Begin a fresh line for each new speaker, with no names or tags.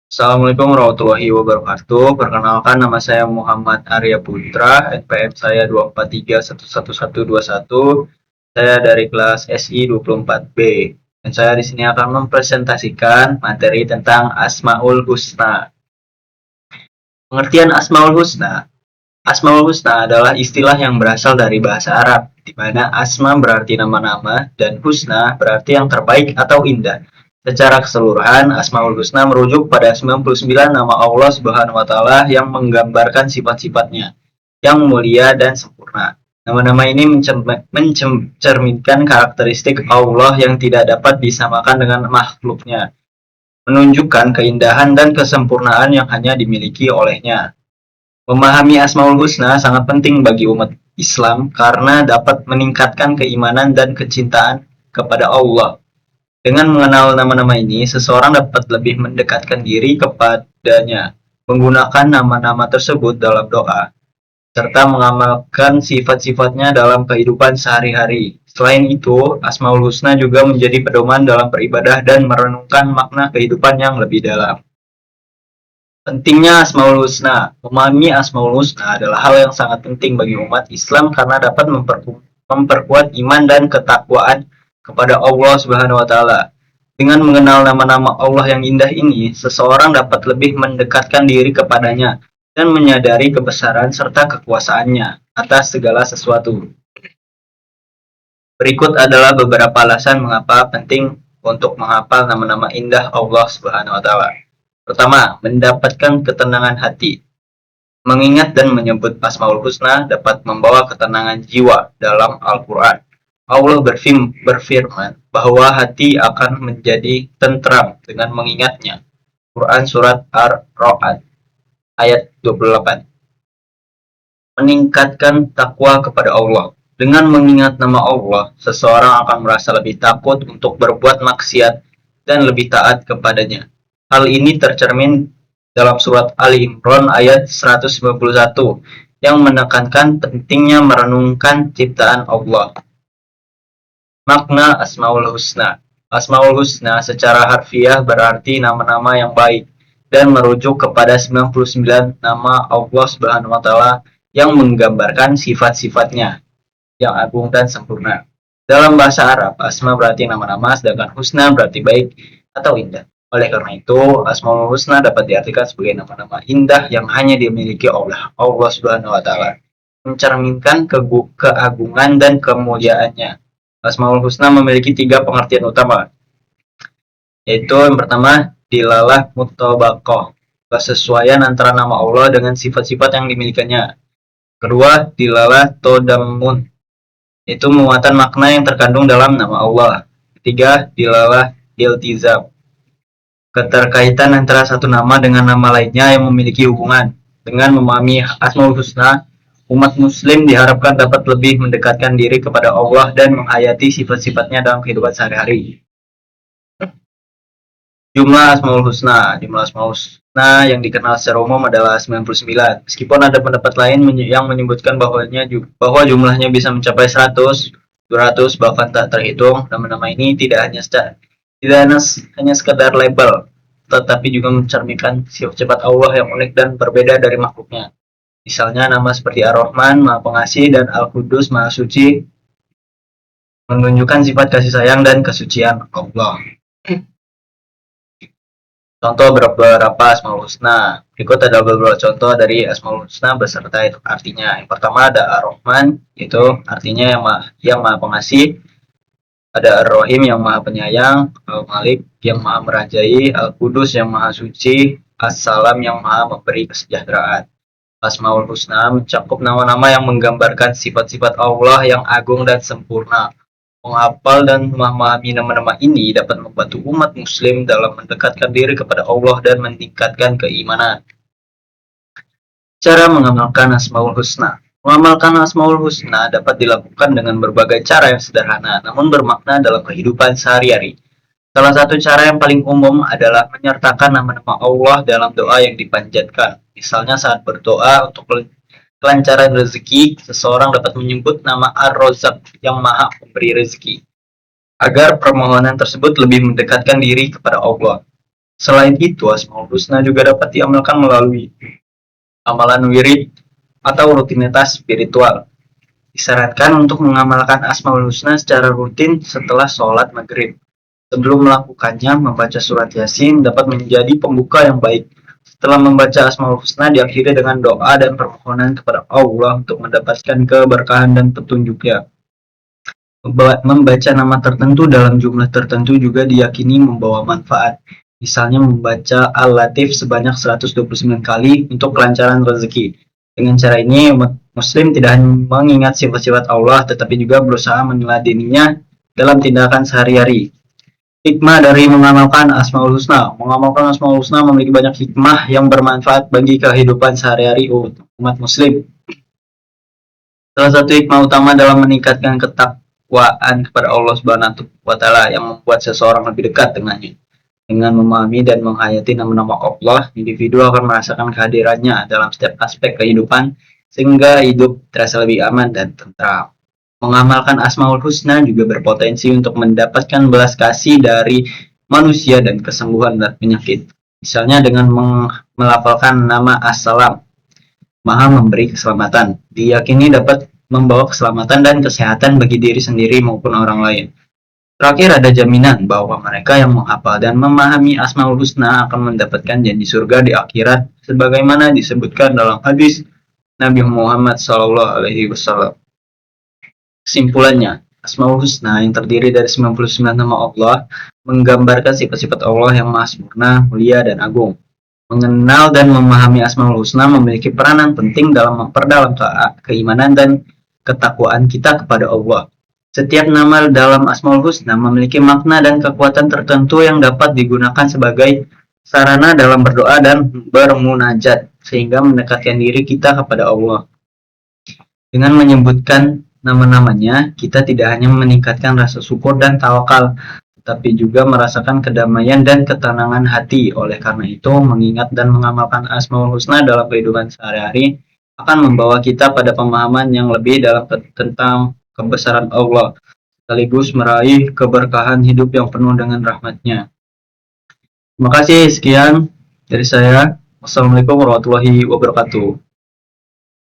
Assalamualaikum warahmatullahi wabarakatuh. Perkenalkan, nama saya Muhammad Arya Putra, NPM saya 243111121. Saya dari kelas SI 24B. Dan saya di sini akan mempresentasikan materi tentang Asmaul Husna. Pengertian Asmaul Husna. Asmaul Husna adalah istilah yang berasal dari bahasa Arab, di mana asma berarti nama-nama dan husna berarti yang terbaik atau indah. Secara keseluruhan, Asmaul Husna merujuk pada 99 nama Allah Subhanahu wa taala yang menggambarkan sifat-sifatnya yang mulia dan sempurna. Nama-nama ini mencerminkan karakteristik Allah yang tidak dapat disamakan dengan makhluknya, menunjukkan keindahan dan kesempurnaan yang hanya dimiliki olehnya. Memahami Asmaul Husna sangat penting bagi umat Islam karena dapat meningkatkan keimanan dan kecintaan kepada Allah. Dengan mengenal nama-nama ini, seseorang dapat lebih mendekatkan diri kepadanya, menggunakan nama-nama tersebut dalam doa, serta mengamalkan sifat-sifatnya dalam kehidupan sehari-hari. Selain itu, Asmaul Husna juga menjadi pedoman dalam beribadah dan merenungkan makna kehidupan yang lebih dalam. Pentingnya Asmaul Husna. Memahami Asmaul Husna adalah hal yang sangat penting bagi umat Islam karena dapat memperkuat iman dan ketakwaan kepada Allah Subhanahu wa taala. Dengan mengenal nama-nama Allah yang indah ini, seseorang dapat lebih mendekatkan diri kepadanya dan menyadari kebesaran serta kekuasaannya atas segala sesuatu. Berikut adalah beberapa alasan mengapa penting untuk menghafal nama-nama indah Allah Subhanahu wa taala. Pertama, mendapatkan ketenangan hati. Mengingat dan menyebut Asmaul Husna dapat membawa ketenangan jiwa dalam Al-Quran. Allah berfirman bahwa hati akan menjadi tentram dengan mengingatnya. Quran Surat Ar-Ra'd ayat 28. Meningkatkan takwa kepada Allah. Dengan mengingat nama Allah, seseorang akan merasa lebih takut untuk berbuat maksiat dan lebih taat kepadanya. Hal ini tercermin dalam surat Ali Imran ayat 191 yang menekankan pentingnya merenungkan ciptaan Allah. Makna Asmaul Husna. Asmaul Husna secara harfiah berarti nama-nama yang baik dan merujuk kepada 99 nama Allah Subhanahu wa taala yang menggambarkan sifat-sifatnya yang agung dan sempurna. Dalam bahasa Arab, asma berarti nama-nama, sedangkan husna berarti baik atau indah. Oleh karena itu, Asmaul Husna dapat diartikan sebagai nama-nama indah yang hanya dimiliki oleh Allah Subhanahu wa taala, mencerminkan keagungan dan kemuliaannya. Asmaul Husna memiliki 3 pengertian utama, yaitu yang pertama, dilalah mutabaqah, kesesuaian antara nama Allah dengan sifat-sifat yang dimilikinya. Kedua, dilalah todammun, itu muatan makna yang terkandung dalam nama Allah. Ketiga, dilalah iltizam, keterkaitan antara satu nama dengan nama lainnya yang memiliki hubungan. Dengan memahami Asmaul Husna, umat muslim diharapkan dapat lebih mendekatkan diri kepada Allah dan menghayati sifat-sifatnya dalam kehidupan sehari-hari. Jumlah Asmaul Husna. Jumlah Asmaul Husna yang dikenal secara umum adalah 99. Meskipun ada pendapat lain yang menyebutkan bahwa jumlahnya bisa mencapai 100, 200, bahkan tak terhitung. Nama-nama ini tidak hanya sekedar label, tetapi juga mencerminkan sifat Allah yang unik dan berbeda dari makhluknya. Misalnya nama seperti Ar-Rahman, Maha Pengasih, dan Al-Qudus, Maha Suci, menunjukkan sifat kasih sayang dan kesucian Allah. Contoh beberapa Asmaul Husna. Berikut adalah beberapa contoh dari Asmaul Husna beserta itu artinya. Yang pertama ada Ar-Rahman, itu artinya yang maha pengasih. Ada Ar-Rahim yang maha penyayang, Al-Malik yang maha merajai, Al-Qudus yang maha suci, As-Salam yang maha memberi kesejahteraan. Asmaul Husna mencakup nama-nama yang menggambarkan sifat-sifat Allah yang agung dan sempurna. Menghafal dan memahami nama-nama ini dapat membantu umat muslim dalam mendekatkan diri kepada Allah dan meningkatkan keimanan. Cara mengamalkan Asmaul Husna. Mengamalkan Asmaul Husna dapat dilakukan dengan berbagai cara yang sederhana namun bermakna dalam kehidupan sehari-hari. Salah satu cara yang paling umum adalah menyertakan nama-nama Allah dalam doa yang dipanjatkan. Misalnya saat berdoa untuk kelancaran rezeki, seseorang dapat menyebut nama Ar-Razzaq yang maha memberi rezeki, agar permohonan tersebut lebih mendekatkan diri kepada Allah. Selain itu, Asmaul Husna juga dapat diamalkan melalui amalan wirid atau rutinitas spiritual. Disarankan untuk mengamalkan Asmaul Husna secara rutin setelah sholat maghrib. Sebelum melakukannya, membaca surat Yasin dapat menjadi pembuka yang baik. Setelah membaca Asmaul Husna diakhiri dengan doa dan permohonan kepada Allah untuk mendapatkan keberkahan dan petunjuknya. Membaca nama tertentu dalam jumlah tertentu juga diyakini membawa manfaat. Misalnya membaca Al-Latif sebanyak 129 kali untuk kelancaran rezeki. Dengan cara ini, umat muslim tidak hanya mengingat sifat-sifat Allah, tetapi juga berusaha meneladaninya dalam tindakan sehari-hari. Hikmah dari mengamalkan Asmaul Husna. Mengamalkan Asmaul Husna memiliki banyak hikmah yang bermanfaat bagi kehidupan sehari-hari umat muslim. Salah satu hikmah utama dalam meningkatkan ketakwaan kepada Allah Subhanahu wa taala yang membuat seseorang lebih dekat dengannya. Dengan memahami dan menghayati nama-nama Allah, individu akan merasakan kehadirannya dalam setiap aspek kehidupan sehingga hidup terasa lebih aman dan tentram. Mengamalkan Asmaul Husna juga berpotensi untuk mendapatkan belas kasih dari manusia dan kesembuhan dari penyakit. Misalnya dengan melafalkan nama As-Salam, Maha memberi keselamatan, diyakini dapat membawa keselamatan dan kesehatan bagi diri sendiri maupun orang lain. Terakhir, ada jaminan bahwa mereka yang menghafal dan memahami Asmaul Husna akan mendapatkan janji surga di akhirat sebagaimana disebutkan dalam hadis Nabi Muhammad SAW. Kesimpulannya, Asmaul Husna yang terdiri dari 99 nama Allah menggambarkan sifat-sifat Allah yang maha sempurna, mulia, dan agung. Mengenal dan memahami Asmaul Husna memiliki peranan penting dalam memperdalam keimanan dan ketakwaan kita kepada Allah. Setiap nama dalam Asmaul Husna memiliki makna dan kekuatan tertentu yang dapat digunakan sebagai sarana dalam berdoa dan bermunajat, sehingga mendekatkan diri kita kepada Allah. Dengan menyebutkan nama-namanya, kita tidak hanya meningkatkan rasa syukur dan tawakal, tetapi juga merasakan kedamaian dan ketenangan hati. Oleh karena itu, mengingat dan mengamalkan Asmaul Husna dalam kehidupan sehari-hari akan membawa kita pada pemahaman yang lebih dalam tentang kebesaran Allah, sekaligus meraih keberkahan hidup yang penuh dengan rahmat-Nya. Terima kasih, sekian dari saya. Wassalamualaikum warahmatullahi wabarakatuh.